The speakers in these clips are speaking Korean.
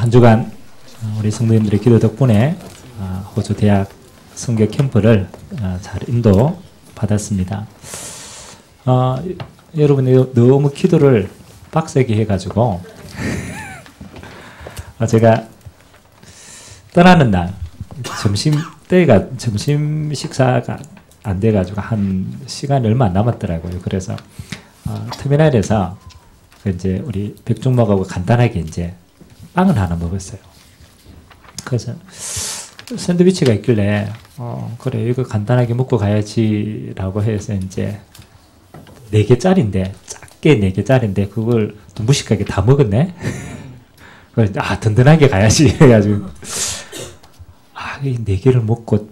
한 주간 우리 성도님들의 기도 덕분에 호주 대학 선교 캠프를 잘 인도 받았습니다. 여러분이 너무 기도를 빡세게 해가지고 제가 떠나는 날 점심 식사가 안 돼가지고 한 시간이 얼마 안 남았더라고요. 그래서 터미널에서 이제 우리 백종목하고 간단하게 이제 빵을 하나 먹었어요. 그래서 샌드위치가 있길래 그래 이거 간단하게 먹고 가야지라고 해서 이제 4개짜리인데 작게 4개짜리인데 그걸 또 무식하게 다 먹었네. 그래서 든든하게 가야지 해가지고 이 4개를 먹고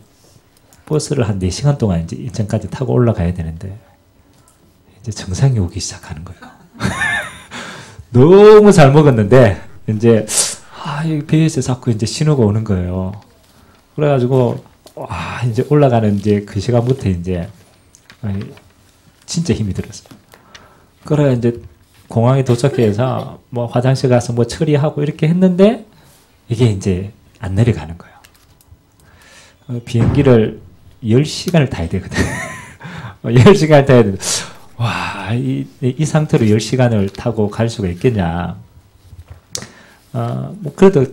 버스를 한 4시간 동안 이제 인천까지 타고 올라가야 되는데 이제 정상이 오기 시작하는 거예요. 너무 잘 먹었는데 이제 이 배에서 자꾸 이제 신호가 오는 거예요. 그래가지고 이제 올라가는 이제 그 시간부터 이제 진짜 힘이 들었어요. 그래 이제 공항에 도착해서 뭐 화장실 가서 뭐 처리하고 이렇게 했는데 이게 이제 안 내려가는 거예요. 비행기를 10시간을 타야 되거든. 10시간을 타야 되는데 이 상태로 10시간을 타고 갈 수가 있겠냐. 뭐 그래도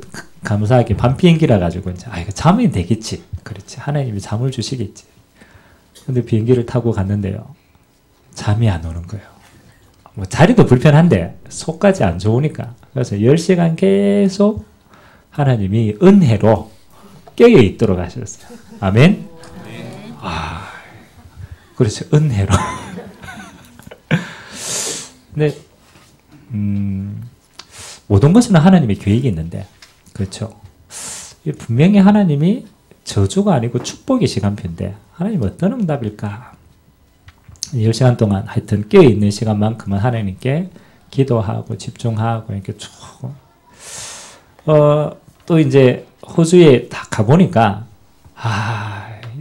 감사하게 밤 비행기라 가지고 이제 이거 잠이 되겠지. 그렇지. 하나님이 잠을 주시겠지. 근데 비행기를 타고 갔는데요. 잠이 안 오는 거예요. 뭐 자리도 불편한데 속까지 안 좋으니까. 그래서 10시간 계속 하나님이 은혜로 깨어 있도록 하셨어요. 아멘. 그렇죠. 은혜로. 근데 모든 것은 하나님의 계획이 있는데, 그렇죠. 분명히 하나님이 저주가 아니고 축복의 시간표인데 하나님 어떤 응답일까? 10시간 동안 하여튼 깨어있는 시간만큼은 하나님께 기도하고 집중하고 이렇게 쭉 또 이제 호주에 다 가보니까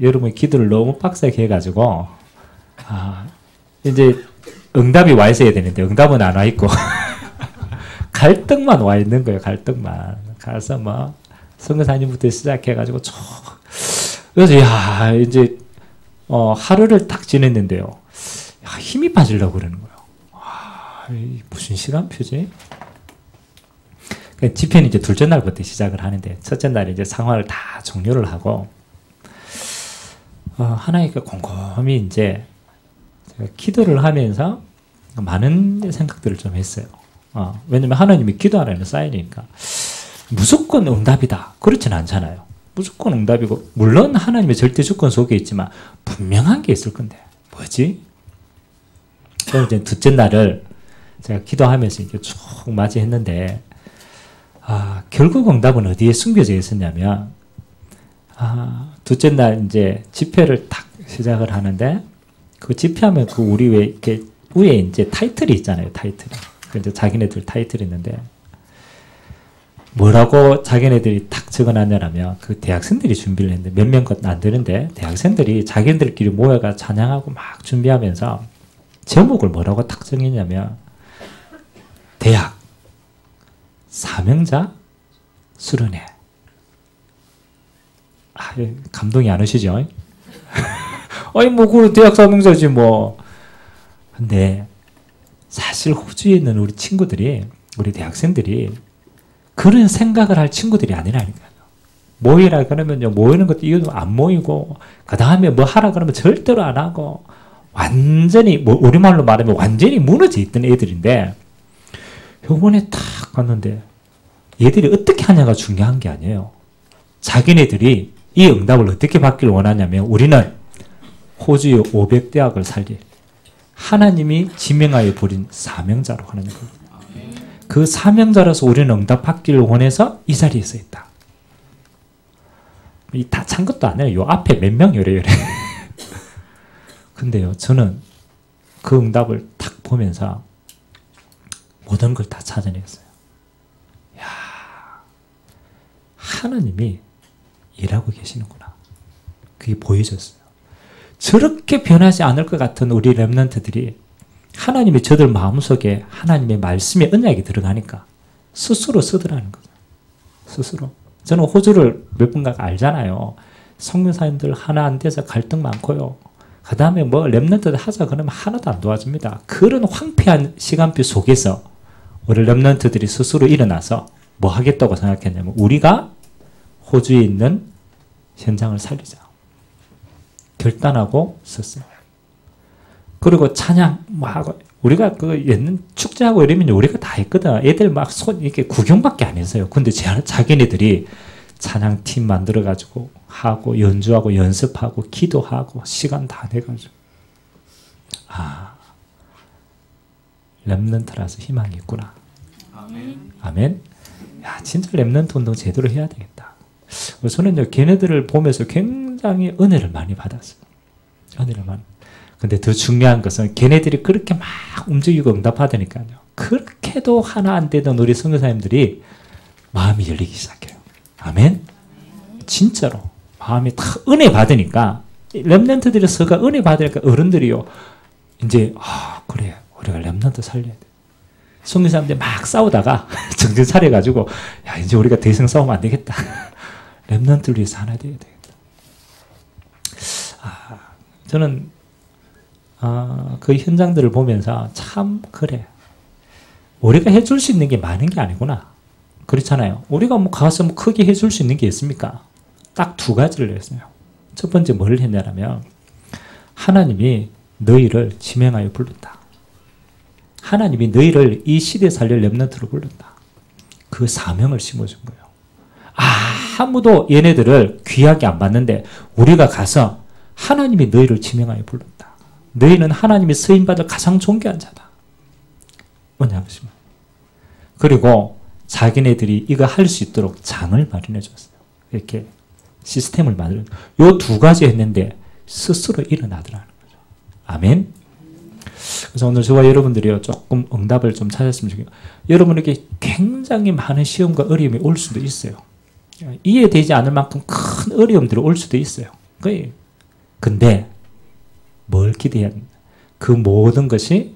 여러분이 기도를 너무 빡세게 해가지고 이제 응답이 와 있어야 되는데 응답은 안 와 있고 갈등만 와 있는 거예요. 갈등만. 가서 뭐 선교사님부터 시작해가지고 쭉 그래서 이제 하루를 딱 지냈는데요. 힘이 빠지려고 그러는 거예요. 무슨 시간표지? 집회는 이제 둘째 날부터 시작을 하는데 첫째 날에 이제 상황을 다 종료를 하고 하나님께 곰곰이 이제 기도를 하면서 많은 생각들을 좀 했어요. 왜냐면 하나님이 기도하라는 사인이니까 무조건 응답이다. 그렇진 않잖아요. 무조건 응답이고 물론 하나님의 절대 주권 속에 있지만 분명한 게 있을 건데 뭐지? 그래서 이제 둘째 날을 제가 기도하면서 이렇게 쭉 맞이했는데 결국 응답은 어디에 숨겨져 있었냐면 둘째 날 이제 집회를 딱 시작을 하는데 그 집회하면 그 우리 왜 이렇게 위에 이제 타이틀이 있잖아요. 타이틀이. 이제 자기네들 타이틀이 있는데 뭐라고 자기네들이 딱 적어놨냐면 그 대학생들이 준비를 했는데 몇 명 것 안 되는데 대학생들이 자기네들끼리 모여가 찬양하고 막 준비하면서 제목을 뭐라고 딱 정했냐면 대학 사명자 수련회. 감동이 안 오시죠? 그 대학 사명자지 뭐. 근데 사실 호주에 있는 우리 친구들이 우리 대학생들이 그런 생각을 할 친구들이 아니라니까요. 모이라 그러면요 모이는 것도 이유도 안 모이고 그 다음에 뭐 하라 그러면 절대로 안 하고 완전히 우리말로 말하면 완전히 무너져 있던 애들인데 요번에 딱 갔는데 얘들이 어떻게 하냐가 중요한 게 아니에요. 자기네들이 이 응답을 어떻게 받기를 원하냐면 우리는 호주의 500대학을 살릴 하나님이 지명하여 부린 사명자로 하는 거예요. 그 사명자로서 우리는 응답 받기를 원해서 이 자리에 서 있다. 다 찬 것도 아니에요. 요 앞에 몇 명 요래. 근데요, 저는 그 응답을 딱 보면서 모든 걸 다 찾아냈어요. 하나님이 일하고 계시는구나. 그게 보여졌어요. 저렇게 변하지 않을 것 같은 우리 렘넌트들이 하나님이 저들 마음속에 하나님의 말씀의 언약이 들어가니까 스스로 쓰더라는 거죠. 스스로. 저는 호주를 몇 번 가고 알잖아요. 선교사님들 하나 안 돼서 갈등 많고요. 그 다음에 뭐 렘넌트 하자 그러면 하나도 안 도와줍니다. 그런 황폐한 시간표 속에서 우리 렘넌트들이 스스로 일어나서 뭐 하겠다고 생각했냐면 우리가 호주에 있는 현장을 살리자. 결단하고 썼어요. 그리고 찬양 뭐 하고 우리가 그 옛날 축제하고 이러면 우리가 다 했거든. 애들 막 손 이렇게 구경밖에 안 했어요. 근데 자기네들이 찬양팀 만들어가지고 하고 연주하고 연습하고 기도하고 시간 다 내가지고 렘넌트라서 희망이 있구나. 아멘. 아멘. 야 진짜 렘넌트 운동 제대로 해야 되겠다. 저는 걔네들을 보면서 굉장히 은혜를 많이 받았어요. 은혜를 많이. 근데 더 중요한 것은 걔네들이 그렇게 막 움직이고 응답하다니까요. 그렇게도 하나 안 되던 우리 선교사님들이 마음이 열리기 시작해요. 아멘. 진짜로 마음이 다 은혜 받으니까 렘넌트들이 서가 은혜 받으니까 어른들이요. 이제 그래 우리가 렘넌트 살려야 돼. 선교사님들 막 싸우다가 정신 차려가지고 야 이제 우리가 더 이상 싸우면 안 되겠다. 렘넌트를 위해서 하나 돼야 되겠다. 저는 그 현장들을 보면서 참 그래. 우리가 해줄 수 있는 게 많은 게 아니구나. 그렇잖아요. 우리가 뭐 가서 뭐 크게 해줄 수 있는 게 있습니까? 딱 두 가지를 했어요. 첫 번째 뭘 했냐면 하나님이 너희를 지명하여 부른다. 하나님이 너희를 이 시대에 살릴 렘넌트로 부른다. 그 사명을 심어준 거예요. 아무도 얘네들을 귀하게 안 봤는데 우리가 가서 하나님이 너희를 지명하여 부른다. 너희는 하나님이 쓰임받을 가장 존귀한 자다. 뭐냐 보시면. 그리고 자기네들이 이거 할 수 있도록 장을 마련해 줬어요. 이렇게 시스템을 만들어. 요 두 가지 했는데 스스로 일어나더라는 거죠. 아멘. 그래서 오늘 저와 여러분들이 조금 응답을 좀 찾았으면 좋겠어요. 여러분에게 굉장히 많은 시험과 어려움이 올 수도 있어요. 이해되지 않을 만큼 큰 어려움들이 올 수도 있어요. 근데 뭘 기대해야 됩니다. 그 모든 것이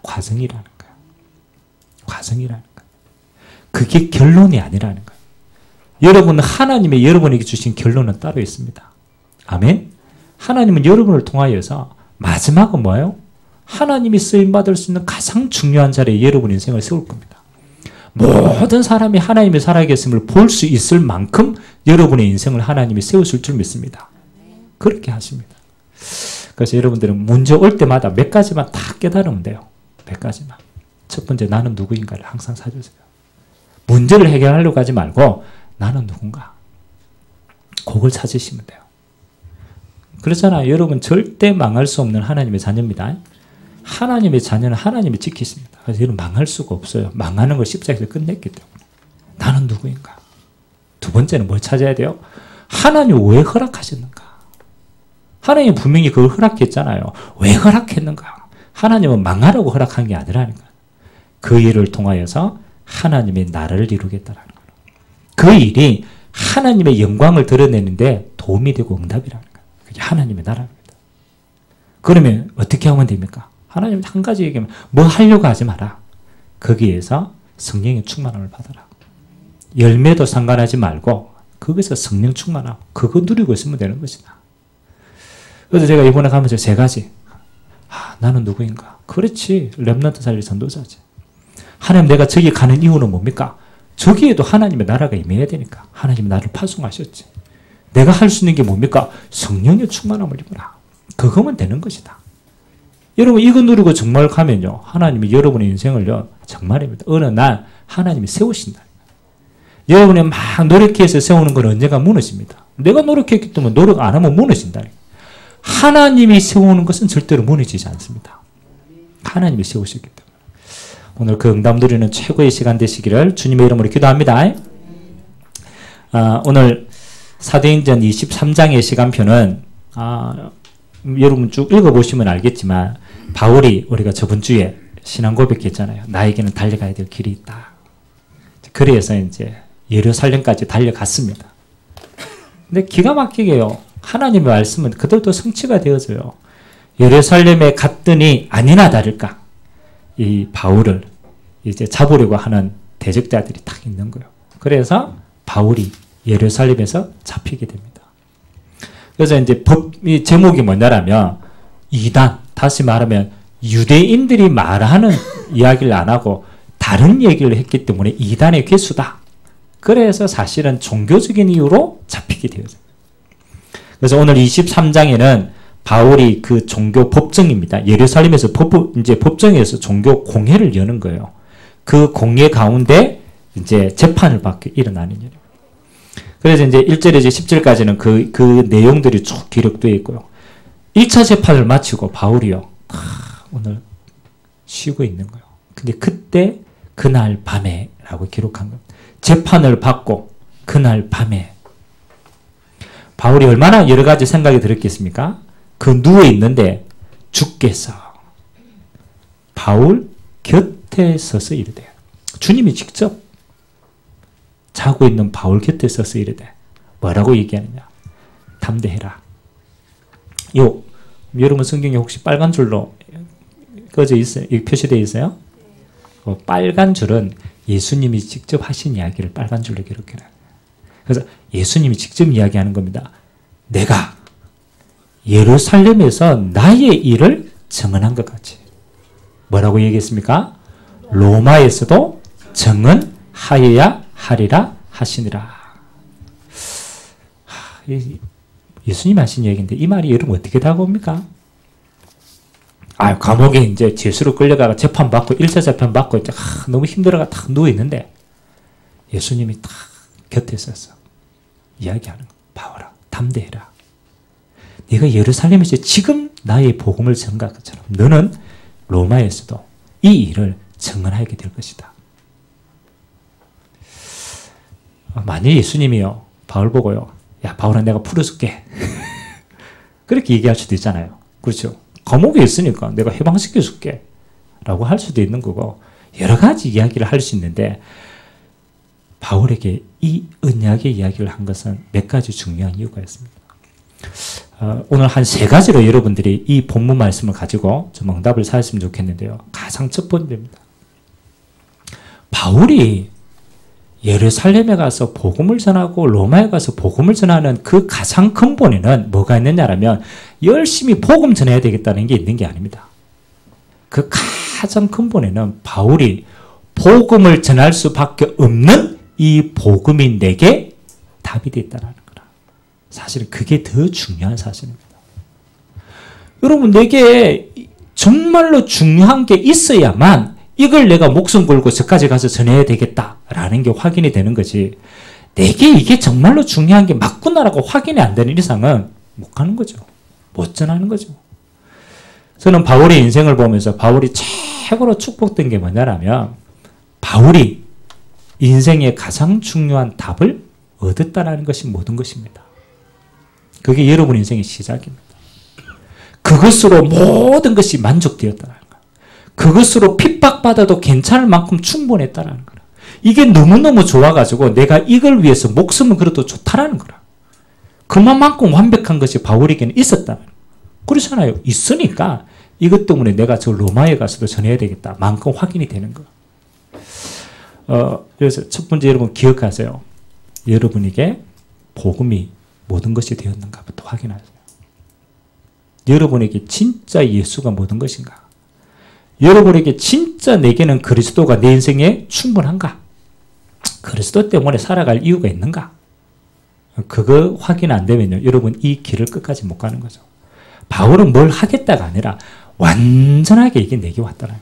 과정이라는 거예요. 과정이라는 거예요. 그게 결론이 아니라는 거예요. 여러분은 하나님이 여러분에게 주신 결론은 따로 있습니다. 아멘? 하나님은 여러분을 통하여서 마지막은 뭐예요? 하나님이 쓰임받을 수 있는 가장 중요한 자리에 여러분 인생을 세울 겁니다. 모든 사람이 하나님의 살아계심을 볼 수 있을 만큼 여러분의 인생을 하나님이 세우실 줄 믿습니다. 그렇게 하십니다. 그래서 여러분들은 문제 올 때마다 몇 가지만 다 깨달으면 돼요. 몇 가지만. 첫 번째 나는 누구인가를 항상 찾으세요. 문제를 해결하려고 하지 말고 나는 누군가. 그걸 찾으시면 돼요. 그렇잖아요. 여러분 절대 망할 수 없는 하나님의 자녀입니다. 하나님의 자녀는 하나님이 지키십니다. 그래서 여러분 망할 수가 없어요. 망하는 걸 십자가에서 끝냈기 때문에. 나는 누구인가. 두 번째는 뭘 찾아야 돼요? 하나님 왜 허락하셨는가. 하나님이 분명히 그걸 허락했잖아요. 왜 허락했는가? 하나님은 망하라고 허락한 게 아니라니까. 그 일을 통하여서 하나님의 나라를 이루겠다라는 거예요. 그 일이 하나님의 영광을 드러내는데 도움이 되고 응답이라는 거예요. 그게 하나님의 나라입니다. 그러면 어떻게 하면 됩니까? 하나님 한 가지 얘기하면 뭐 하려고 하지 마라. 거기에서 성령의 충만함을 받아라. 열매도 상관하지 말고 거기서 성령 충만함 그거 누리고 있으면 되는 것이다. 그래서 제가 이번에 가면서 세 가지. 나는 누구인가? 그렇지. 렘넌트 살릴 전도자지. 하나님 내가 저기 가는 이유는 뭡니까? 저기에도 하나님의 나라가 임해야 되니까. 하나님이 나를 파송하셨지. 내가 할 수 있는 게 뭡니까? 성령의 충만함을 입어라. 그거면 되는 것이다. 여러분 이거 누리고 정말 가면요. 하나님이 여러분의 인생을요. 정말입니다. 어느 날 하나님이 세우신다. 여러분이 막 노력해서 세우는 건 언젠가 무너집니다. 내가 노력했기 때문에 노력 안 하면 무너진다. 하나님이 세우는 것은 절대로 무너지지 않습니다. 하나님이 세우셨기 때문에. 오늘 그 응답 누리는 최고의 시간 되시기를 주님의 이름으로 기도합니다. 오늘 사도행전 23장의 시간표는 여러분 쭉 읽어보시면 알겠지만 바울이 우리가 저번 주에 신앙 고백했잖아요. 나에게는 달려가야 될 길이 있다. 그래서 이제 예루살렘까지 달려갔습니다. 근데 기가 막히게요. 하나님의 말씀은 그들도 성취가 되어져요. 예루살렘에 갔더니 아니나 다를까 이 바울을 이제 잡으려고 하는 대적자들이 딱 있는 거예요. 그래서 바울이 예루살렘에서 잡히게 됩니다. 그래서 이제 이 제목이 뭐냐라면 이단, 다시 말하면 유대인들이 말하는 이야기를 안 하고 다른 얘기를 했기 때문에 이단의 괴수다. 그래서 사실은 종교적인 이유로 잡히게 되어요. 그래서 오늘 23장에는 바울이 그 종교 법정입니다. 예루살렘에서 이제 법정에서 종교 공회를 여는 거예요. 그 공회 가운데 이제 재판을 받게 일어나는 일이에요. 그래서 이제 1절에서 10절까지는 그 내용들이 쭉 기록되어 있고요. 1차 재판을 마치고 바울이요. 오늘 쉬고 있는 거예요. 근데 그때 그날 밤에 라고 기록한 겁니다. 재판을 받고 그날 밤에 바울이 얼마나 여러 가지 생각이 들었겠습니까? 그 누워 있는데 주께서 바울 곁에 서서 이르되, 주님이 직접 자고 있는 바울 곁에 서서 이르되 뭐라고 얘기하느냐? 담대해라. 여러분 성경에 혹시 빨간 줄로 꺼져 있어요? 표시되어 있어요? 빨간 줄은 예수님이 직접 하신 이야기를 빨간 줄로 기록해놔요. 그래서 예수님이 직접 이야기하는 겁니다. 내가 예루살렘에서 나의 일을 증언한 것 같이. 뭐라고 얘기했습니까? 로마에서도 증언하여야 하리라 하시니라. 예수님 하신 얘기인데 이 말이 여러분 어떻게 다가옵니까? 감옥에 이제 죄수로 끌려가가 재판받고 1차 재판받고 이제 너무 힘들어가 딱 누워있는데 예수님이 딱 곁에 서서 이야기하는 거예요. 바울아, 담대해라. 네가 예루살렘에서 지금 나의 복음을 전가한 것처럼 너는 로마에서도 이 일을 증언하게 될 것이다. 만약 예수님이요, 바울 보고요, 야, 바울아, 내가 풀어줄게. 그렇게 얘기할 수도 있잖아요. 그렇죠? 감옥에 있으니까 내가 해방시켜줄게. 라고 할 수도 있는 거고, 여러 가지 이야기를 할 수 있는데, 바울에게 이 언약의 이야기를 한 것은 몇 가지 중요한 이유가 있습니다. 오늘 한 3가지로 여러분들이 이 본문 말씀을 가지고 좀 응답을 사셨으면 좋겠는데요. 가장 첫 번째입니다. 바울이 예루살렘에 가서 복음을 전하고 로마에 가서 복음을 전하는 그 가장 근본에는 뭐가 있느냐라면 열심히 복음 전해야 되겠다는 게 있는 게 아닙니다. 그 가장 근본에는 바울이 복음을 전할 수밖에 없는 이 복음이 내게 답이 됐다는 거라. 사실은 그게 더 중요한 사실입니다. 여러분, 내게 정말로 중요한 게 있어야만 이걸 내가 목숨 걸고 저까지 가서 전해야 되겠다라는 게 확인이 되는 거지. 내게 이게 정말로 중요한 게 맞구나라고 확인이 안 되는 이상은 못 가는 거죠. 못 전하는 거죠. 저는 바울의 인생을 보면서 바울이 최고로 축복된 게 뭐냐라면 바울이 인생의 가장 중요한 답을 얻었다는 것이 모든 것입니다. 그게 여러분 인생의 시작입니다. 그것으로 모든 것이 만족되었다는 거예요. 그것으로 핍박받아도 괜찮을 만큼 충분했다는 거라. 이게 너무너무 좋아가지고 내가 이걸 위해서 목숨을 걸어도 좋다라는 거라. 그만큼 완벽한 것이 바울에게는 있었다는 거예요. 그렇잖아요. 있으니까 이것 때문에 내가 저 로마에 가서도 전해야 되겠다 만큼 확인이 되는 거예요. 그래서 첫 번째 여러분 기억하세요. 여러분에게 복음이 모든 것이 되었는가부터 확인하세요. 여러분에게 진짜 예수가 모든 것인가? 여러분에게 진짜 내게는 그리스도가 내 인생에 충분한가? 그리스도 때문에 살아갈 이유가 있는가? 그거 확인 안 되면요, 여러분 이 길을 끝까지 못 가는 거죠. 바울은 뭘 하겠다가 아니라 완전하게 이게 내게 왔다는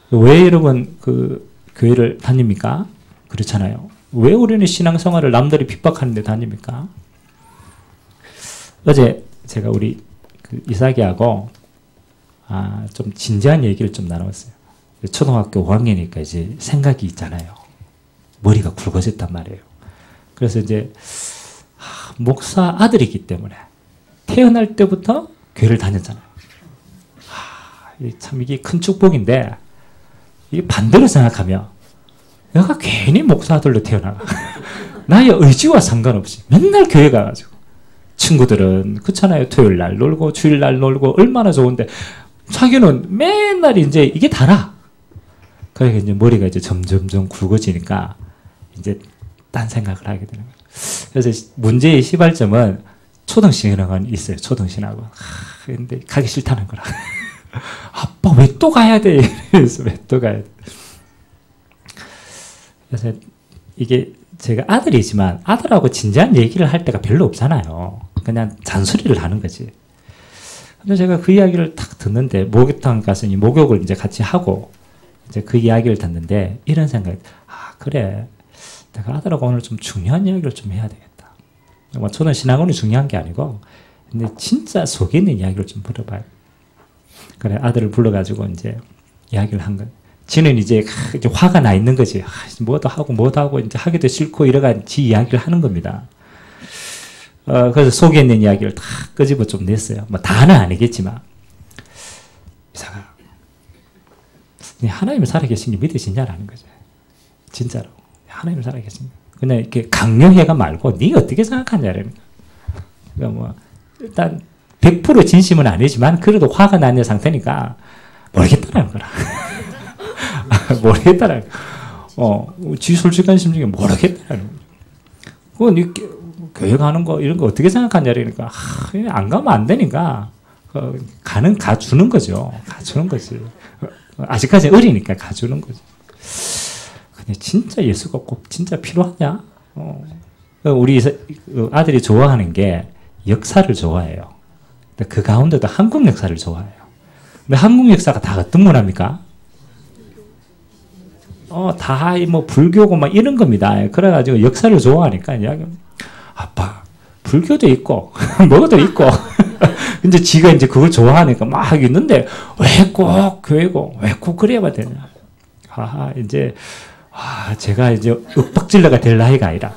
거예요. 왜 여러분 그 교회를 다닙니까? 그렇잖아요. 왜 우리는 신앙생활을 남들이 핍박하는데 다닙니까? 어제 제가 우리 그 이삭이하고 좀 진지한 얘기를 좀 나눴어요. 초등학교 5학년이니까 이제 생각이 있잖아요. 머리가 굵어졌단 말이에요. 그래서 이제 목사 아들이기 때문에 태어날 때부터 교회를 다녔잖아요. 참 이게 큰 축복인데 이 반대로 생각하면 내가 괜히 목사 아들로 태어나가. 나의 의지와 상관없이 맨날 교회 가가지고 친구들은 그렇잖아요. 토요일 날 놀고 주일 날 놀고 얼마나 좋은데 자기는 맨날 이제 이게 다라. 그러니까 이제 머리가 이제 점점점 굵어지니까 이제 딴 생각을 하게 되는 거예요. 그래서 문제의 시발점은 초등신학은 있어요. 초등신학은. 근데 가기 싫다는 거라. 아빠 왜 또 가야 돼? 이래서 왜 또 가야 돼? 그래서 이게 제가 아들이지만 아들하고 진지한 얘기를 할 때가 별로 없잖아요. 그냥 잔소리를 하는 거지. 근데 제가 그 이야기를 딱 듣는데 목욕탕 가서 목욕을 이제 같이 하고 이제 그 이야기를 듣는데 이런 생각이 그래. 내가 아들하고 오늘 좀 중요한 이야기를 좀 해야 되겠다. 저는 신학원이 중요한 게 아니고 근데 진짜 속에 있는 이야기를 좀 물어봐요. 그래 아들을 불러가지고 이제 이야기를 한 거예요. 지는 이제 화가 나 있는 거지. 뭐도 하고 이제 하기도 싫고 이래가 지 이야기를 하는 겁니다. 그래서 속에 있는 이야기를 다 끄집어 좀 냈어요. 뭐 다는 아니겠지만 이사가 하나님을 살아계신 게 믿으시냐라는 거죠. 진짜로 하나님을 살아계신 게 그냥 이렇게 강요해가 말고 네가 어떻게 생각하냐라는 거예요. 그러니까 뭐 일단 100% 진심은 아니지만 그래도 화가 난 상태니까 모르겠다는 거라. 모르겠다는 지 솔직한 심정이 모르겠다는 거야. 그건 교회 가는 거 이런 거 어떻게 생각하냐 그러니까 안 가면 안 되니까 가주는 거죠. 가주는 거지. 아직까지 어리니까 가주는 거지. 근데 진짜 예수가 꼭 진짜 필요하냐? 우리 아들이 좋아하는 게 역사를 좋아해요. 그 가운데도 한국 역사를 좋아해요. 근데 한국 역사가 다 어떤 문화입니까? 다 뭐 불교고 막 이런 겁니다. 그래가지고 역사를 좋아하니까 이야기. 아빠 불교도 있고 뭐도 있고. 근데 지가 이제 그걸 좋아하니까 막 있는데 왜 꼭 교회고 왜 꼭 그래야만 되냐? 이제 제가 이제 윽박질러가 될 나이가 아니라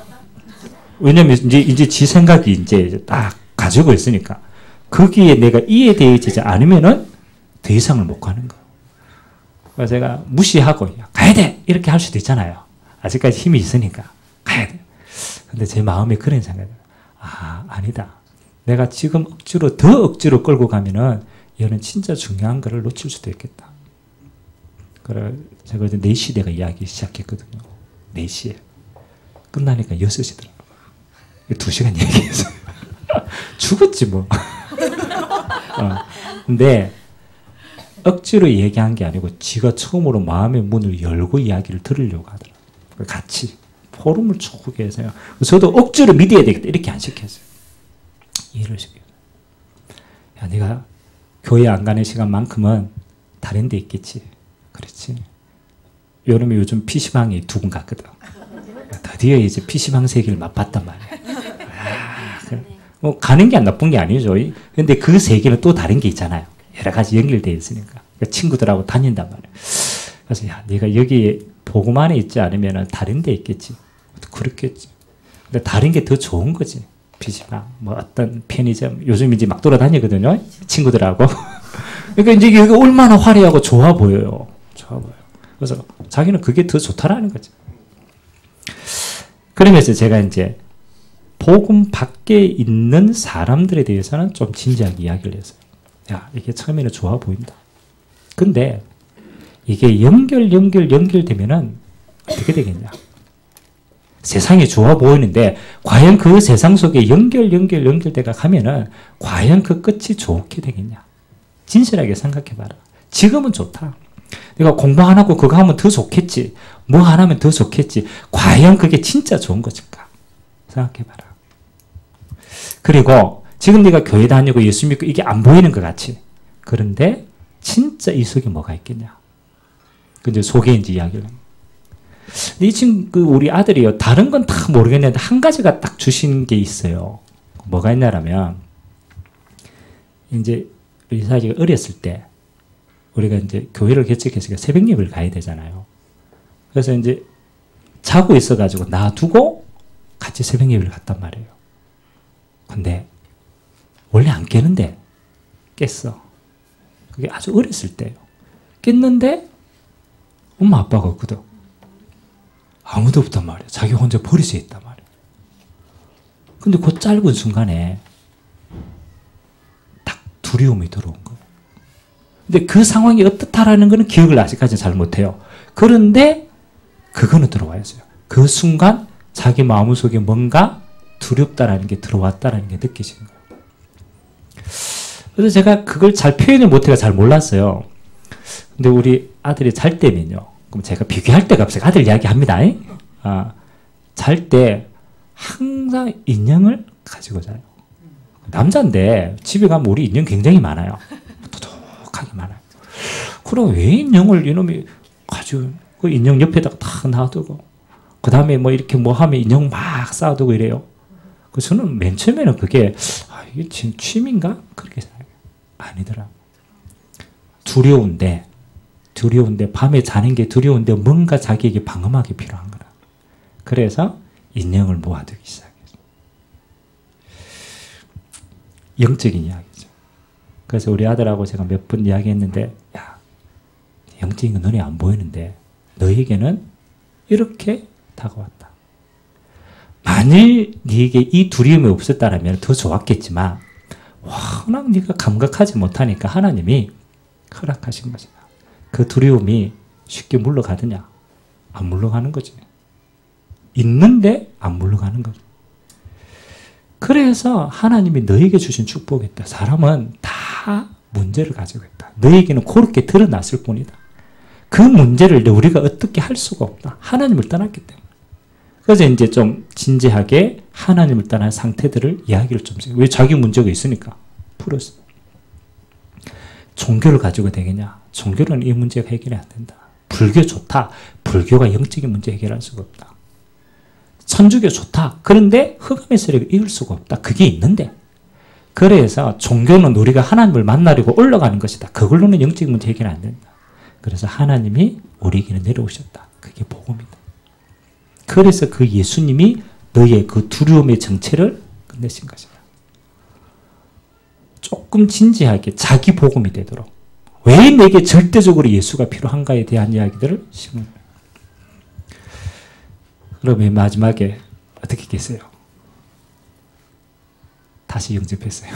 왜냐면 이제 지 생각이 이제 딱 가지고 있으니까 거기에 내가 이해되지 않으면은 더 이상을 못 가는 거예요. 그래서 제가 무시하고 가야 돼 이렇게 할 수도 있잖아요. 아직까지 힘이 있으니까 가야 돼. 근데 제 마음에 그런 생각이 아니다. 내가 지금 더 억지로 끌고 가면은 얘는 진짜 중요한 거를 놓칠 수도 있겠다. 그래 제가 이제 4시 내가 이야기 시작했거든요. 4시에 끝나니까 6시더라고요. 2시간 얘기했어요. 죽었지 뭐. 근데 억지로 얘기한 게 아니고 지가 처음으로 마음의 문을 열고 이야기를 들으려고 하더라고요. 같이 포럼을 초기에 해서요. 저도 억지로 믿어야 되겠다 이렇게 안 시켰어요. 이해를 시켜요. 야 네가 교회 안 가는 시간만큼은 다른 데 있겠지. 그렇지. 여름에 요즘 PC방에 2군 갔거든. 드디어 이제 PC방 세계를 맛봤단 말이야. 뭐 가는 게 안 나쁜 게 아니죠. 근데 그 세계는 또 다른 게 있잖아요. 여러 가지 연결되어 있으니까. 그러니까 친구들하고 다닌단 말이에요. 그래서 야, 네가 여기 복음만에 있지 않으면 다른 데 있겠지. 그렇겠지. 근데 다른 게 더 좋은 거지. PC방, 뭐 어떤 편의점, 요즘 이제 막 돌아다니거든요. 친구들하고. 그러니까 이제 이게 얼마나 화려하고 좋아 보여요. 좋아 보여요. 그래서 자기는 그게 더 좋다라는 거죠. 그러면서 제가 이제 복음 밖에 있는 사람들에 대해서는 좀 진지하게 이야기를 했어요. 야, 이게 처음에는 좋아 보인다. 근데 이게 연결되면은 어떻게 되겠냐. 세상이 좋아 보이는데 과연 그 세상 속에 연결되가 가면은 과연 그 끝이 좋게 되겠냐. 진실하게 생각해봐라. 지금은 좋다. 내가 공부 안 하고 그거 하면 더 좋겠지. 뭐 안 하면 더 좋겠지. 과연 그게 진짜 좋은 것일까? 생각해봐라. 그리고 지금 네가 교회 다니고 예수 믿고 이게 안 보이는 것 같이. 그런데 진짜 이 속에 뭐가 있겠냐. 근데 속에 이제 이야기를 합니다. 이 친구 우리 아들이요. 다른 건 다 모르겠는데 한 가지가 딱 주신 게 있어요. 뭐가 있냐라면 이제 이사지가 어렸을 때 우리가 이제 교회를 개척했으니까 새벽 예배를 가야 되잖아요. 그래서 이제 자고 있어가지고 놔두고 같이 새벽 예배를 갔단 말이에요. 근데 원래 안 깨는데 깼어. 그게 아주 어렸을 때예요. 깼는데 엄마 아빠가 없거든. 아무도 없단 말이에요. 자기 혼자 버려져 있단 말이에요. 근데 그 짧은 순간에 딱 두려움이 들어온 거예요. 근데 그 상황이 어떻다라는 거는 기억을 아직까지 잘 못해요. 그런데 그거는 들어와 있어요. 그 순간 자기 마음속에 뭔가 두렵다라는 게 들어왔다라는 게 느껴지는 거예요. 그래서 제가 그걸 잘 표현을 못해가 잘 몰랐어요. 근데 우리 아들이 잘 때면요. 그럼 제가 비교할 데가 없어요. 아들 이야기 합니다. 잘 때 항상 인형을 가지고 자요. 남자인데 집에 가면 우리 인형 굉장히 많아요. 도둑하게 많아요. 그럼 왜 인형을 이놈이 가지고 그 인형 옆에다가 다 놔두고 그 다음에 뭐 이렇게 뭐 하면 인형 막 쌓아두고 이래요. 그래서 저는 맨 처음에는 그게 이게 지금 취미인가? 그렇게 생각해요. 아니더라. 두려운데 밤에 자는 게 두려운데 뭔가 자기에게 방어막이 필요한 거라. 그래서 인형을 모아두기 시작했어요. 영적인 이야기죠. 그래서 우리 아들하고 제가 몇 번 이야기했는데, 야, 영적인 건 눈에 안 보이는데 너에게는 이렇게 다가왔다. 만일 네게 이 두려움이 없었다면 더 좋았겠지만 워낙 네가 감각하지 못하니까 하나님이 허락하신 것이다. 그 두려움이 쉽게 물러가느냐? 안 물러가는 거지. 있는데 안 물러가는 거죠. 그래서 하나님이 너에게 주신 축복이다. 사람은 다 문제를 가지고 있다. 너에게는 그렇게 드러났을 뿐이다. 그 문제를 우리가 어떻게 할 수가 없다. 하나님을 떠났기 때문에. 그래서 이제 좀 진지하게 하나님을 떠난 상태들을 이야기를 좀 해요. 왜 자기 문제가 있으니까 풀었어. 종교를 가지고 되겠냐? 종교는 이 문제가 해결이 안 된다. 불교 좋다. 불교가 영적인 문제 해결할 수가 없다. 천주교 좋다. 그런데 흑암의 세력을 이길 수가 없다. 그게 있는데. 그래서 종교는 우리가 하나님을 만나려고 올라가는 것이다. 그걸로는 영적인 문제 해결 안 된다. 그래서 하나님이 우리에게는 내려오셨다. 그게 복음이다. 그래서 그 예수님이 너의 그 두려움의 정체를 끝내신 것이다. 조금 진지하게 자기 복음이 되도록 왜 내게 절대적으로 예수가 필요한가에 대한 이야기들을 심은 거예요. 그러면 마지막에 어떻게 계세요? 다시 영접했어요.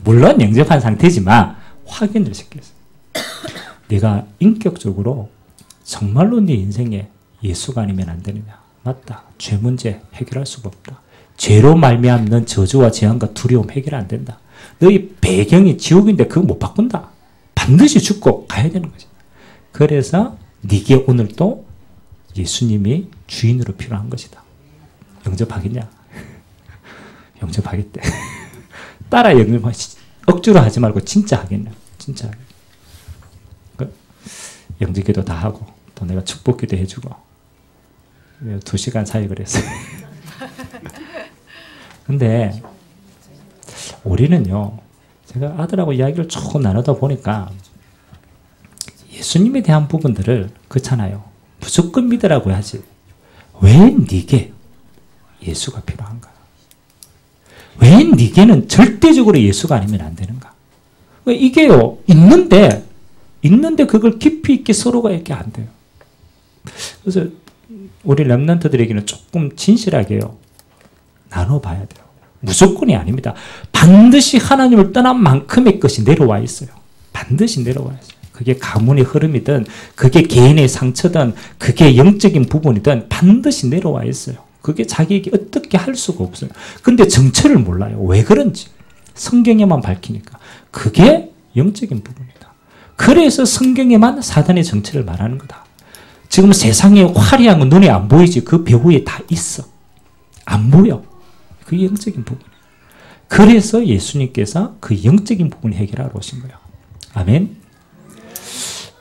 물론 영접한 상태지만 확인을 시켰어요. 내가 인격적으로 정말로 네 인생에 예수가 아니면 안 되느냐? 맞다. 죄 문제 해결할 수가 없다. 죄로 말미암는 저주와 재앙과 두려움 해결 안 된다. 너희 배경이 지옥인데 그거 못 바꾼다. 반드시 죽고 가야 되는 거지. 그래서 네게 오늘 또 예수님이 주인으로 필요한 것이다. 영접하겠냐? 영접하겠대. 따라 영접하지. 억지로 하지 말고 진짜 하겠냐? 진짜 하겠냐? 영접기도 다 하고 또 내가 축복기도 해주고 2시간 사역을 했어요. 근데 우리는요, 제가 아들하고 이야기를 조금 나누다 보니까 예수님에 대한 부분들을 그렇잖아요. 무조건 믿으라고 하지. 왜 네게 예수가 필요한가? 왜 네게는 절대적으로 예수가 아니면 안 되는가? 이게요, 있는데 그걸 깊이 있게 서로가 이렇게 안 돼요. 그래서 우리 렘넌트들에게는 조금 진실하게요, 나눠봐야 돼요. 무조건이 아닙니다. 반드시 하나님을 떠난 만큼의 것이 내려와 있어요. 반드시 내려와 있어요. 그게 가문의 흐름이든 그게 개인의 상처든 그게 영적인 부분이든 반드시 내려와 있어요. 그게 자기에게 어떻게 할 수가 없어요. 근데 정체를 몰라요. 왜 그런지. 성경에만 밝히니까. 그게 영적인 부분이다. 그래서 성경에만 사단의 정체를 말하는 거다. 지금 세상에 화려한 건 눈에 안 보이지. 그 배후에 다 있어. 안 보여. 그게 영적인 부분이에요. 그래서 예수님께서 그 영적인 부분을 해결하러 오신 거예요. 아멘.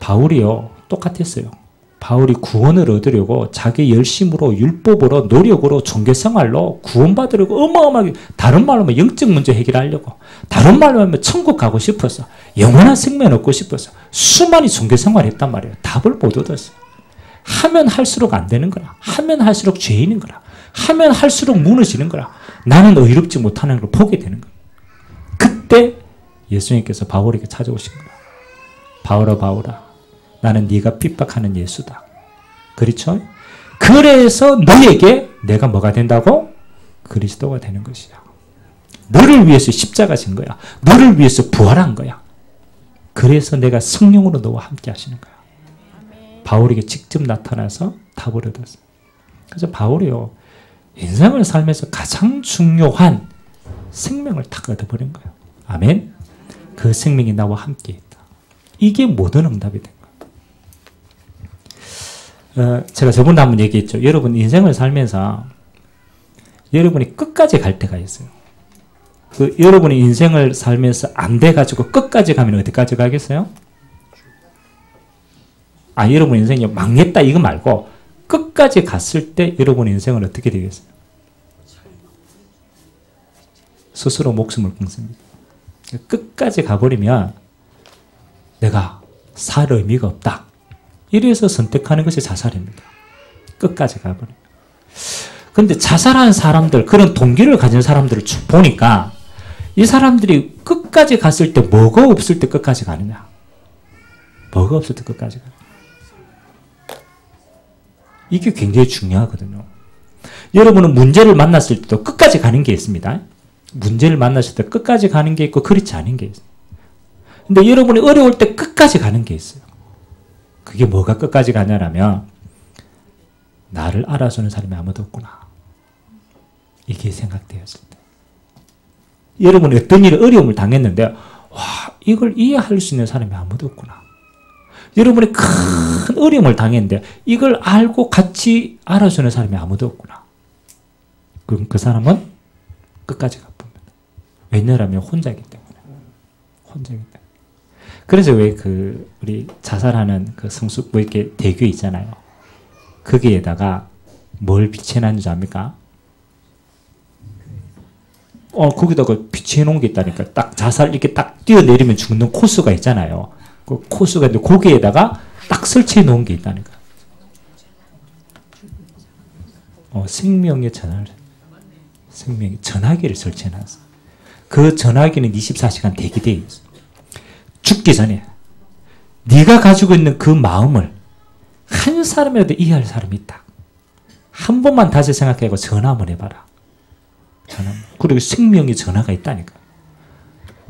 바울이요, 똑같았어요. 바울이 구원을 얻으려고 자기 열심으로, 율법으로, 노력으로, 종교생활로 구원받으려고 어마어마하게, 다른 말로 하면 영적 문제 해결하려고, 다른 말로 하면 천국 가고 싶어서, 영원한 생명 얻고 싶어서 수많이 종교생활을 했단 말이에요. 답을 못 얻었어요. 하면 할수록 안 되는 거라. 하면 할수록 죄인인 거라. 하면 할수록 무너지는 거라. 나는 의롭지 못하는 걸 보게 되는 거야. 그때 예수님께서 바울에게 찾아오신 거야. 바울아, 바울아, 나는 네가 핍박하는 예수다. 그렇죠? 그래서 너에게 내가 뭐가 된다고? 그리스도가 되는 것이야. 너를 위해서 십자가 진 거야. 너를 위해서 부활한 거야. 그래서 내가 성령으로 너와 함께 하시는 거야. 바울에게 직접 나타나서 다 버려뒀어요. 그래서 바울이요, 인생을 살면서 가장 중요한 생명을 다 얻어버린 거예요. 아멘? 그 생명이 나와 함께 있다. 이게 모든 응답이 된 거예요. 제가 저번에 한번 얘기했죠. 여러분 인생을 살면서 여러분이 끝까지 갈 때가 있어요. 여러분이 인생을 살면서 안 돼가지고 끝까지 가면 어디까지 가겠어요? 여러분 인생이 망했다 이거 말고 끝까지 갔을 때 여러분 인생은 어떻게 되겠어요? 스스로 목숨을 끊습니다. 끝까지 가버리면 내가 살 의미가 없다. 이래서 선택하는 것이 자살입니다. 끝까지 가버리면. 근데 자살한 사람들, 그런 동기를 가진 사람들을 쭉 보니까 이 사람들이 끝까지 갔을 때 뭐가 없을 때 끝까지 가느냐? 뭐가 없을 때 끝까지 가느냐? 이게 굉장히 중요하거든요. 여러분은 문제를 만났을 때도 끝까지 가는 게 있습니다. 문제를 만났을 때 끝까지 가는 게 있고 그렇지 않은 게 있어요. 근데 여러분이 어려울 때 끝까지 가는 게 있어요. 그게 뭐가 끝까지 가냐면 나를 알아주는 사람이 아무도 없구나. 이게 생각되었을 때. 여러분이 어떤 일에 어려움을 당했는데 와, 이걸 이해할 수 있는 사람이 아무도 없구나. 여러분이 큰 어려움을 당했는데 이걸 알고 같이 알아주는 사람이 아무도 없구나. 그럼 그 사람은 끝까지 가봅니다. 왜냐하면 혼자이기 때문에. 혼자이기 때문에. 그래서 왜 우리 자살하는 성수, 이렇게 대교 있잖아요. 거기에다가 뭘 비춰놨는지 압니까? 거기다가 비춰놓은 게 있다니까. 딱 자살 이렇게 딱 뛰어내리면 죽는 코스가 있잖아요. 그 코스가 있는데 거기에다가 딱 설치해 놓은 게 있다니까. 생명의 전화기를 설치해 놨어. 그 전화기는 24시간 대기되어 있어. 죽기 전에 네가 가지고 있는 그 마음을 한 사람이라도 이해할 사람이 있다. 한 번만 다시 생각해보고 전화 한번 해봐라. 그리고 생명의 전화가 있다니까.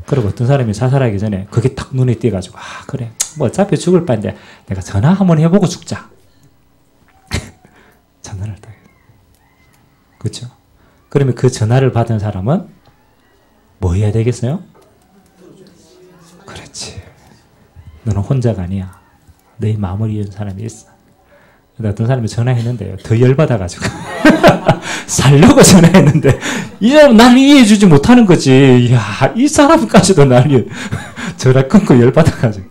그리고 어떤 사람이 자살하기 전에 그게 딱 눈에 띄어가지고 그래 뭐 어차피 죽을 바인데 내가 전화 한번 해보고 죽자. 전화를 딱 해요. 그렇죠? 그러면 그 전화를 받은 사람은 뭐 해야 되겠어요? 그렇지. 너는 혼자가 아니야. 내 마음을 이해하는 사람이 있어. 어떤 사람이 전화했는데요. 더 열받아가지고. 살려고 전화했는데 이 사람 나를 이해해주지 못하는 거지. 이야, 이 사람까지도 나를 전화 끊고 열받아가지고.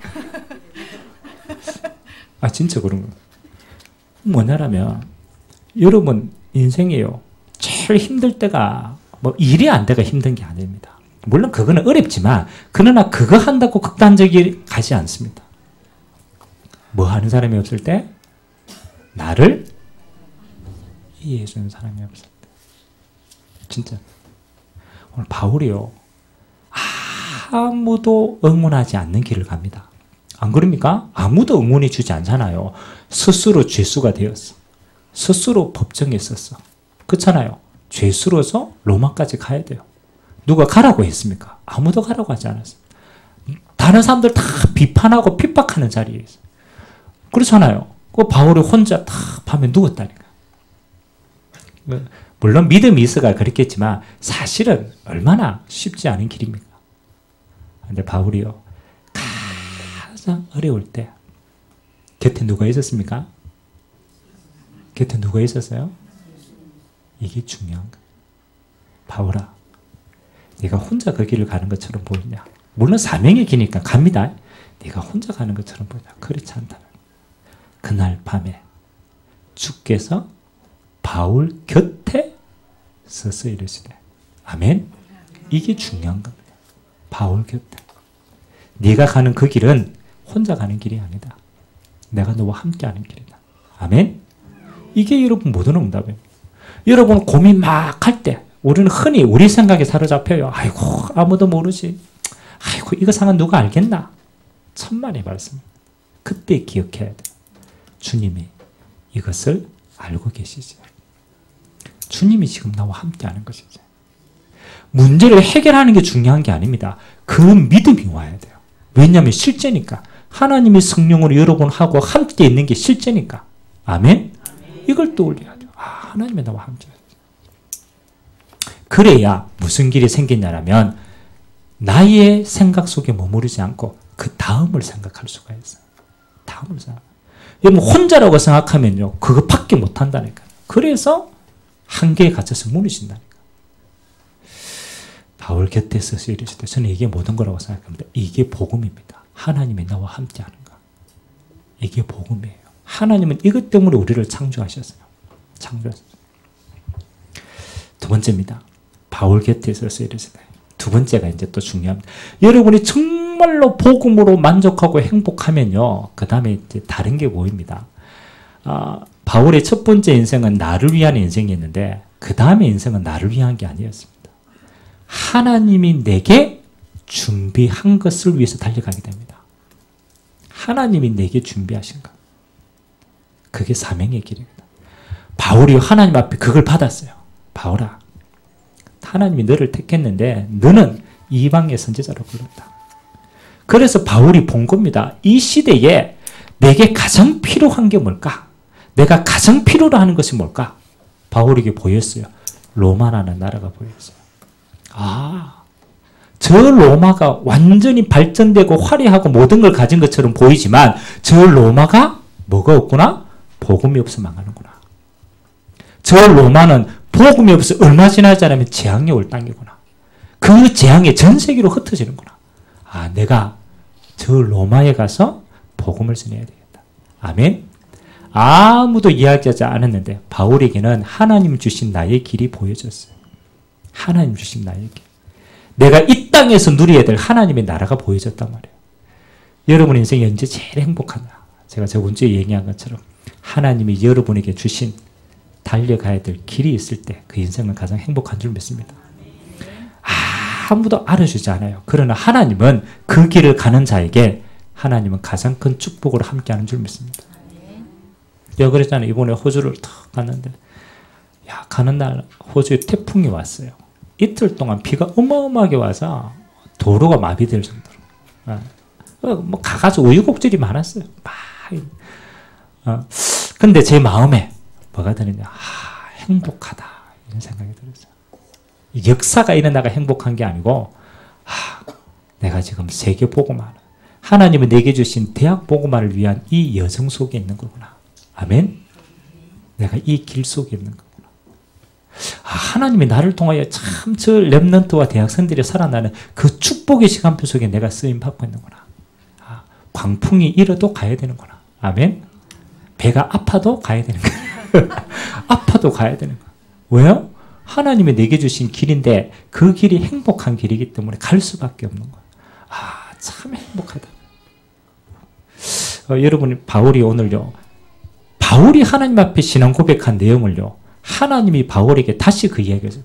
진짜 그런 거예요. 뭐냐면 여러분 인생이에요. 제일 힘들 때가 일이 안 돼가 힘든 게 아닙니다. 물론 그거는 어렵지만 그러나 그거 한다고 극단적이 가지 않습니다. 뭐 하는 사람이 없을 때? 나를 이해해주는 사람이 없을 때. 진짜. 오늘 바울이요. 아무도 응원하지 않는 길을 갑니다. 안 그럽니까? 아무도 응원해 주지 않잖아요. 스스로 죄수가 되었어. 스스로 법정에 있었어. 그렇잖아요. 죄수로서 로마까지 가야 돼요. 누가 가라고 했습니까? 아무도 가라고 하지 않았습니다. 다른 사람들 다 비판하고 핍박하는 자리에 있어요. 그렇잖아요. 그 바울이 혼자 다 밤에 누웠다니까. 물론 믿음이 있어가 그랬겠지만 사실은 얼마나 쉽지 않은 길입니까? 근데 바울이요. 가장 어려울 때 곁에 누가 있었습니까? 곁에 누가 있었어요? 이게 중요한 거예요. 바울아, 네가 혼자 그 길을 가는 것처럼 보이냐? 물론 사명의 길이니까 갑니다. 네가 혼자 가는 것처럼 보이냐? 그렇지 않다. 그날 밤에 주께서 바울 곁에 서서 이르시되. 아멘? 이게 중요한 겁니다. 바울 곁에. 네가 가는 그 길은 혼자 가는 길이 아니다. 내가 너와 함께 하는 길이다. 아멘? 이게 여러분 모든 응답입니다. 여러분 고민 막 할 때 우리는 흔히 우리 생각에 사로잡혀요. 아이고 아무도 모르지. 아이고 이거 상황 누가 알겠나. 천만의 말씀. 그때 기억해야 돼. 주님이 이것을 알고 계시지. 주님이 지금 나와 함께 하는 것이지. 문제를 해결하는 게 중요한 게 아닙니다. 그 믿음이 와야 돼요. 왜냐하면 실제니까. 하나님이 성령으로 여러분하고 함께 있는 게 실제니까. 아멘? 이걸 떠올려야죠. 하나님이 나와 함께. 그래야 무슨 길이 생기냐면 나의 생각 속에 머무르지 않고 그 다음을 생각할 수가 있어요. 다음을 생각. 여러분 혼자라고 생각하면요. 그거밖에 못한다니까요. 그래서 한계에 갇혀서 무너진다니까. 바울 곁에 서서 이르실 때 저는 이게 모든 거라고 생각합니다. 이게 복음입니다. 하나님이 나와 함께하는 거. 이게 복음이에요. 하나님은 이것 때문에 우리를 창조하셨어요. 창조하셨어요. 두 번째입니다. 바울 곁에 서서 이르실 때. 두 번째가 이제 또 중요합니다. 여러분이 정말로 복음으로 만족하고 행복하면요. 그 다음에 이제 다른 게 보입니다. 바울의 첫 번째 인생은 나를 위한 인생이었는데 그 다음에 인생은 나를 위한 게 아니었습니다. 하나님이 내게 준비한 것을 위해서 달려가게 됩니다. 하나님이 내게 준비하신 것. 그게 사명의 길입니다. 바울이 하나님 앞에 그걸 받았어요. 바울아, 하나님이 너를 택했는데 너는 이방의 선지자로 불렀다. 그래서 바울이 본 겁니다. 이 시대에 내게 가장 필요한 게 뭘까? 내가 가장 필요로 하는 것이 뭘까? 바울에게 보였어요. 로마라는 나라가 보였어요. 저 로마가 완전히 발전되고 화려하고 모든 걸 가진 것처럼 보이지만 저 로마가 뭐가 없구나? 복음이 없어 망하는구나. 저 로마는 복음이 없어 얼마 지나지 않으면 재앙이 올 땅이구나. 그 재앙이 전 세계로 흩어지는구나. 내가 저 로마에 가서 복음을 전해야 되겠다. 아멘. 아무도 이야기하지 않았는데 바울에게는 하나님 주신 나의 길이 보여졌어요. 하나님 주신 나의 길. 내가 이 땅에서 누려야 될 하나님의 나라가 보여졌단 말이에요. 여러분 인생이 언제 제일 행복하냐? 제가 저번 주에 얘기한 것처럼 하나님이 여러분에게 주신 달려가야 될 길이 있을 때 그 인생은 가장 행복한 줄 믿습니다. 아무도 알아주지 않아요. 그러나 하나님은 그 길을 가는 자에게 하나님은 가장 큰 축복으로 함께하는 줄 믿습니다. 제가 그랬잖아요. 이번에 호주를 탁 갔는데 가는 날 호주에 태풍이 왔어요. 이틀 동안 비가 어마어마하게 와서 도로가 마비될 정도로. 뭐 가가지고 우유곡절이 많았어요. 근데 제 마음에 뭐가 드느냐. 행복하다. 이런 생각이 들었어요. 역사가 일어나가 행복한 게 아니고 내가 지금 세계 복음화 하나님은 내게 주신 대학 복음화를 위한 이 여정 속에 있는 거구나. 아멘. 내가 이 길 속에 있는 거구나. 하나님이 나를 통하여 참 저 렘넌트와 대학생들이 살아나는 그 축복의 시간표 속에 내가 쓰임받고 있는구나. 광풍이 일어도 가야 되는구나. 아멘. 배가 아파도 가야 되는 거야. 아파도 가야 되는 거야. 왜요? 하나님이 내게 주신 길인데 그 길이 행복한 길이기 때문에 갈 수밖에 없는 거야. 참 행복하다. 여러분이 바울이 오늘요. 바울이 하나님 앞에 신앙 고백한 내용을요. 하나님이 바울에게 다시 그 이야기를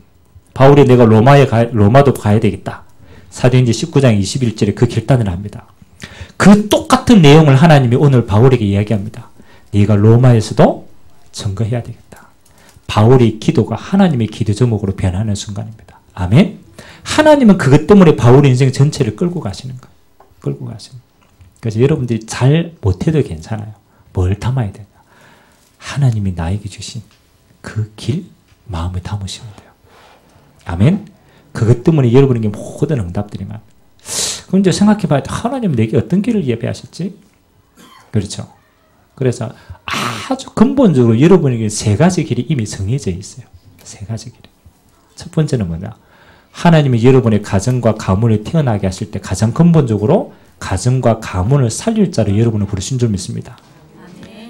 바울이 내가 로마도 가야 되겠다. 사도행전 19장 21절에 그 결단을 합니다. 그 똑같은 내용을 하나님이 오늘 바울에게 이야기합니다. 네가 로마에서도 증거해야 되겠다. 바울의 기도가 하나님의 기도 제목으로 변하는 순간입니다. 아멘. 하나님은 그것 때문에 바울의 인생 전체를 끌고 가시는 거예요. 끌고 가시는 거예요. 그래서 여러분들이 잘 못해도 괜찮아요. 뭘 담아야 되냐. 하나님이 나에게 주신 그 길 마음에 담으시면 돼요. 아멘. 그것 때문에 여러분에게 모든 응답들이 납니다. 그럼 이제 생각해 봐야 돼. 하나님 내게 어떤 길을 예배하셨지? 그렇죠. 그래서 아주 근본적으로 여러분에게 세 가지 길이 이미 정해져 있어요. 세 가지 길. 첫 번째는 뭐냐? 하나님이 여러분의 가정과 가문을 태어나게 하실 때 가장 근본적으로 가정과 가문을 살릴 자로 여러분을 부르신 줄 믿습니다.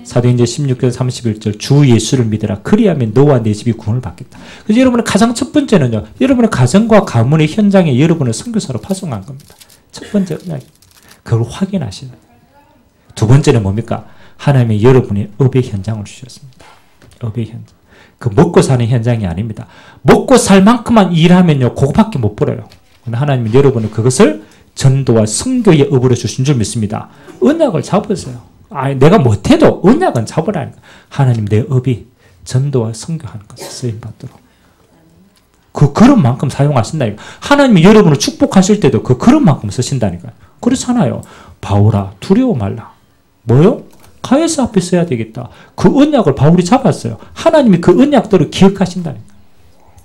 사도행전 16절 31절 주 예수를 믿으라. 그리하면 너와 내 집이 구원을 받겠다. 그래서 여러분의 가장 첫 번째는요. 여러분의 가정과 가문의 현장에 여러분을 선교사로 파송한 겁니다. 첫 번째 그걸 확인하시는. 두 번째는 뭡니까? 하나님이 여러분의 업의 현장을 주셨습니다. 업의 현장. 그 먹고 사는 현장이 아닙니다. 먹고 살 만큼만 일하면요. 그거밖에 못 벌어요. 하나님은 여러분은 그것을 전도와 선교의 업으로 주신 줄 믿습니다. 언약을 잡으세요. 내가 못해도 언약은 잡으라니까. 하나님 내 업이 전도와 선교하는 것을 쓰임받도록. 그런 만큼 사용하신다니까. 하나님이 여러분을 축복하실 때도 그런 만큼 쓰신다니까요. 그렇잖아요. 바울아 두려워 말라. 뭐요? 가야사 앞에 서야 되겠다. 그 언약을 바울이 잡았어요. 하나님이 그 언약들을 기억하신다니까.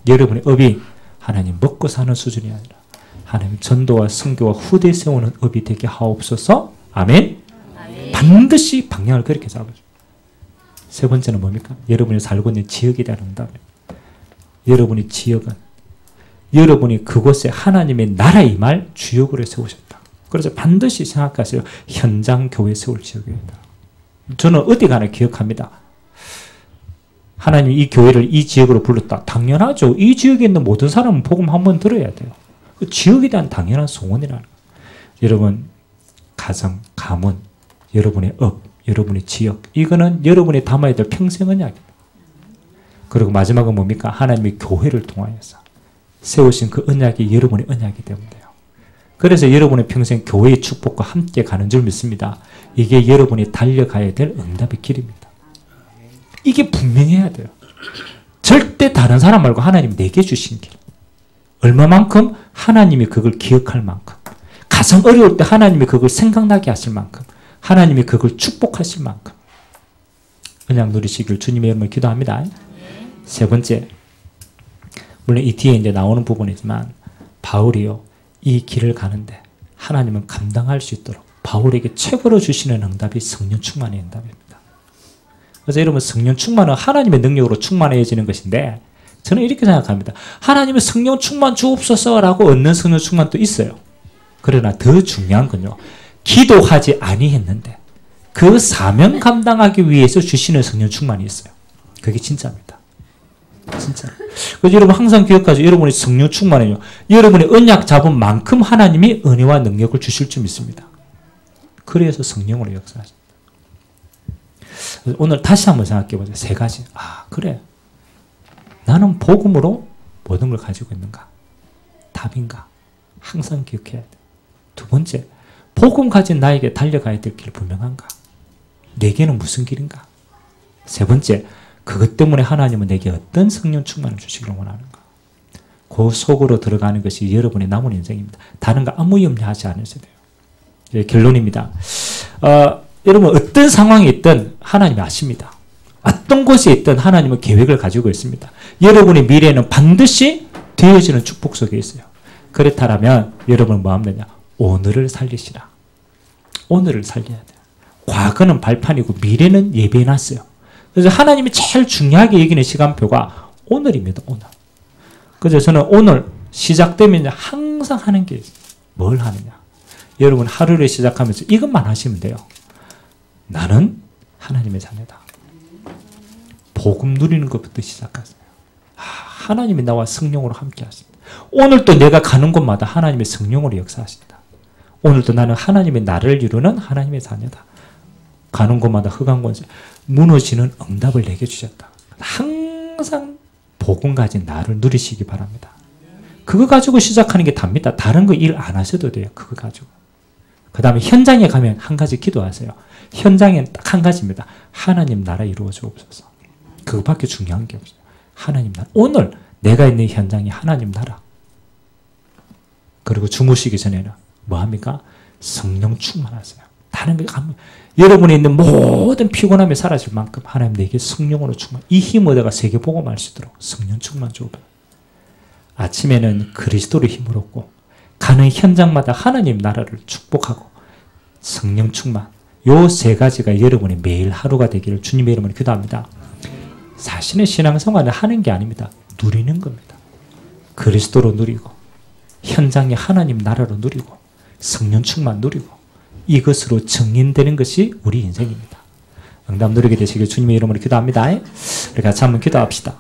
여러분의 업이 하나님 먹고 사는 수준이 아니라 하나님 전도와 선교와 후대 세우는 업이 되게 하옵소서. 아멘. 아멘. 반드시 방향을 그렇게 잡아줘. 세 번째는 뭡니까? 여러분이 살고 있는 지역에 대한 응답입니다. 여러분의 지역은 여러분이 그곳에 하나님의 나라의 말 주역으로 세우셨다. 그래서 반드시 생각하세요. 현장 교회 세울 지역이다. 저는 어디 가나 기억합니다. 하나님이 이 교회를 이 지역으로 불렀다. 당연하죠. 이 지역에 있는 모든 사람은 복음 한번 들어야 돼요. 그 지역에 대한 당연한 소원이라는 거예요. 여러분 가정, 가문, 여러분의 업, 여러분의 지역, 이거는 여러분이 담아야 될 평생 언약입니다. 그리고 마지막은 뭡니까? 하나님의 교회를 통하여서 세우신 그 언약이 여러분의 언약이 되면 돼요. 그래서 여러분의 평생 교회의 축복과 함께 가는 줄 믿습니다. 이게 여러분이 달려가야 될 응답의 길입니다. 이게 분명해야 돼요. 절대 다른 사람 말고 하나님이 내게 주신 길. 얼마만큼? 하나님이 그걸 기억할 만큼. 가장 어려울 때 하나님이 그걸 생각나게 하실 만큼. 하나님이 그걸 축복하실 만큼. 언약 누리시길 주님의 이름으로 기도합니다. 세 번째, 물론 이 뒤에 이제 나오는 부분이지만 바울이요, 이 길을 가는데 하나님은 감당할 수 있도록 바울에게 최고로 주시는 응답이 성령 충만의 응답입니다. 그래서 여러분 성령 충만은 하나님의 능력으로 충만해지는 것인데 저는 이렇게 생각합니다. 하나님의 성령 충만 주옵소서라고 얻는 성령 충만도 있어요. 그러나 더 중요한 건요, 기도하지 아니했는데 그 사명 감당하기 위해서 주시는 성령 충만이 있어요. 그게 진짜입니다. 진짜. 그래서 여러분 항상 기억하죠. 여러분이 성령 충만해요. 여러분의 언약 잡은 만큼 하나님이 은혜와 능력을 주실 줄 믿습니다. 그래서 성령으로 역사하십니다. 오늘 다시 한번 생각해 보세요. 세 가지. 아, 그래. 나는 복음으로 모든 걸 가지고 있는가? 답인가? 항상 기억해야 돼. 두 번째, 복음 가진 나에게 달려가야 될 길 분명한가? 내게는 무슨 길인가? 세 번째, 그것 때문에 하나님은 내게 어떤 성령 충만을 주시기를 원하는가? 그 속으로 들어가는 것이 여러분의 남은 인생입니다. 다른 거 아무 염려하지 않으셔야 돼요. 결론입니다. 여러분 어떤 상황에 있든 하나님이 아십니다. 어떤 곳에 있든 하나님은 계획을 가지고 있습니다. 여러분의 미래는 반드시 되어지는 축복 속에 있어요. 그렇다면 여러분은 뭐 하면 되냐? 오늘을 살리시라. 오늘을 살려야 돼요. 과거는 발판이고 미래는 예배해놨어요. 그래서 하나님이 제일 중요하게 여기는 시간표가 오늘입니다. 오늘. 그래서 저는 오늘 시작되면 항상 하는 게 있어요. 뭘 하느냐? 여러분 하루를 시작하면서 이것만 하시면 돼요. 나는 하나님의 자녀다. 복음 누리는 것부터 시작하세요. 하나님이 나와 성령으로 함께 하십니다. 오늘도 내가 가는 곳마다 하나님의 성령으로 역사하신다. 오늘도 나는 하나님의 나를 이루는 하나님의 자녀다. 가는 곳마다 흑한 곳에 무너지는 응답을 내게 주셨다. 항상 복음 가진 나를 누리시기 바랍니다. 그거 가지고 시작하는 게 답니다. 다른 거 일 안 하셔도 돼요. 그거 가지고. 그 다음에 현장에 가면 한 가지 기도하세요. 현장엔 딱 한 가지입니다. 하나님 나라 이루어 주옵소서. 그거밖에 중요한 게 없어요. 하나님 나라. 오늘 내가 있는 현장이 하나님 나라. 그리고 주무시기 전에는 뭐합니까? 성령 충만하세요. 다른 게 여러분이 있는 모든 피곤함이 사라질 만큼 하나님 내게 성령으로 충만. 이 힘 얻어가 세계복음할 수 있도록 성령 충만 주옵소서. 아침에는 그리스도로 힘을 얻고 가는 현장마다 하나님 나라를 축복하고 성령 충만. 요 세 가지가 여러분의 매일 하루가 되기를 주님의 이름으로 기도합니다. 자신의 신앙생활을 하는 게 아닙니다. 누리는 겁니다. 그리스도로 누리고 현장에 하나님 나라로 누리고 성령 충만 누리고 이것으로 증인되는 것이 우리 인생입니다. 응답 누리게 되시길 주님의 이름으로 기도합니다. 우리 같이 한번 기도합시다.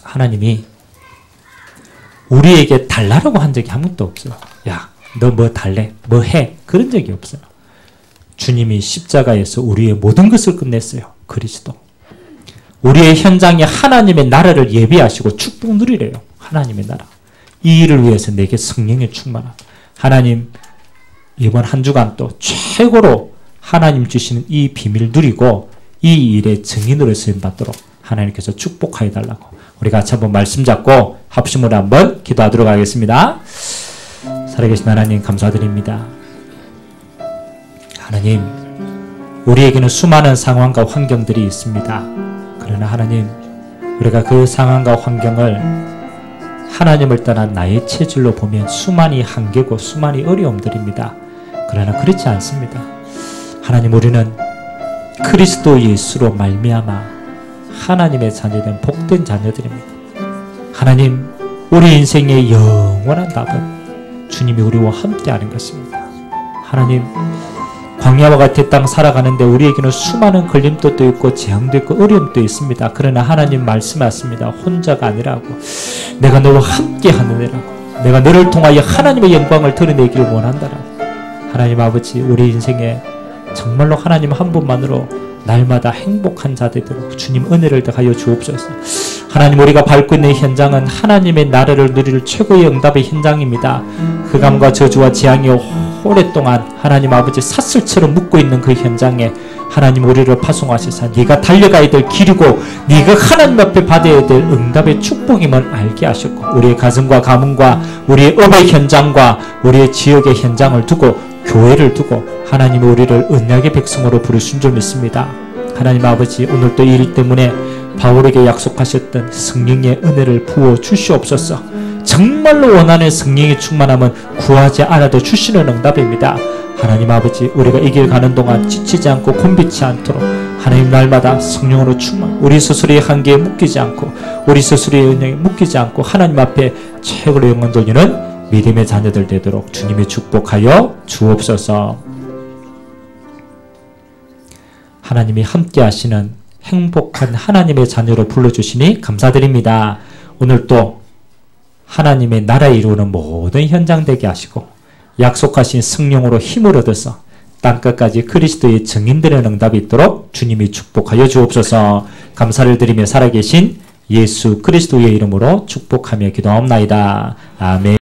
하나님이 우리에게 달라라고 한 적이 아무것도 없어요. 야, 너 뭐 달래? 뭐 해? 그런 적이 없어요. 주님이 십자가에서 우리의 모든 것을 끝냈어요. 그리스도. 우리의 현장에 하나님의 나라를 예비하시고 축복 누리래요. 하나님의 나라. 이 일을 위해서 내게 성령의 충만함. 하나님 이번 한 주간 또 최고로 하나님 주시는 이 비밀 누리고 이 일의 증인으로 쓰임받도록 하나님께서 축복하여 달라고 우리 같이 한번 말씀 잡고 합심으로 한번 기도하도록 하겠습니다. 살아계신 하나님 감사드립니다. 하나님 우리에게는 수많은 상황과 환경들이 있습니다. 그러나 하나님, 우리가 그 상황과 환경을 하나님을 떠난 나의 체질로 보면 수많이 한계고 수많이 어려움들입니다. 그러나 그렇지 않습니다. 하나님, 우리는 그리스도 예수로 말미암아 하나님의 자녀된 복된 자녀들입니다. 하나님, 우리 인생의 영원한 답은 주님이 우리와 함께하는 것입니다. 하나님, 광야와 같은 땅 살아가는데 우리에게는 수많은 걸림돌도 있고 재앙도 있고 어려움도 있습니다. 그러나 하나님 말씀하십니다. 혼자가 아니라고, 내가 너와 함께하느니라고, 내가 너를 통하여 하나님의 영광을 드러내기를 원한다라고. 하나님 아버지, 우리 인생에 정말로 하나님 한 분만으로 날마다 행복한 자 되도록 주님 은혜를 더하여 주옵소서. 하나님, 우리가 밟고 있는 현장은 하나님의 나라를 누릴 최고의 응답의 현장입니다. 흑암과 저주와 재앙이 오랫동안 하나님 아버지 사슬처럼 묶고 있는 그 현장에 하나님 우리를 파송하시사 네가 달려가야 될 길이고 네가 하나님 앞에 받아야 될 응답의 축복임을 알게 하셨고, 우리의 가정과 가문과 우리의 업의 현장과 우리의 지역의 현장을 두고 교회를 두고 하나님이 우리를 언약의 백성으로 부르신 줄 믿습니다. 하나님 아버지, 오늘도 이 일 때문에 바울에게 약속하셨던 성령의 은혜를 부어 주시옵소서. 정말로 원하는 성령의 충만함은 구하지 않아도 주시는 응답입니다. 하나님 아버지, 우리가 이 길 가는 동안 지치지 않고 곤비치 않도록 하나님 날마다 성령으로 충만, 우리 스스로의 한계에 묶이지 않고 우리 스스로의 은혜에 묶이지 않고 하나님 앞에 최고로 영광 돌리는 믿음의 자녀들 되도록 주님이 축복하여 주옵소서. 하나님이 함께 하시는 행복한 하나님의 자녀로 불러주시니 감사드립니다. 오늘 또 하나님의 나라에 이루는 모든 현장 되게 하시고 약속하신 성령으로 힘을 얻어서 땅끝까지 그리스도의 증인들의 응답이 있도록 주님이 축복하여 주옵소서. 감사를 드리며 살아계신 예수 그리스도의 이름으로 축복하며 기도하옵나이다. 아멘.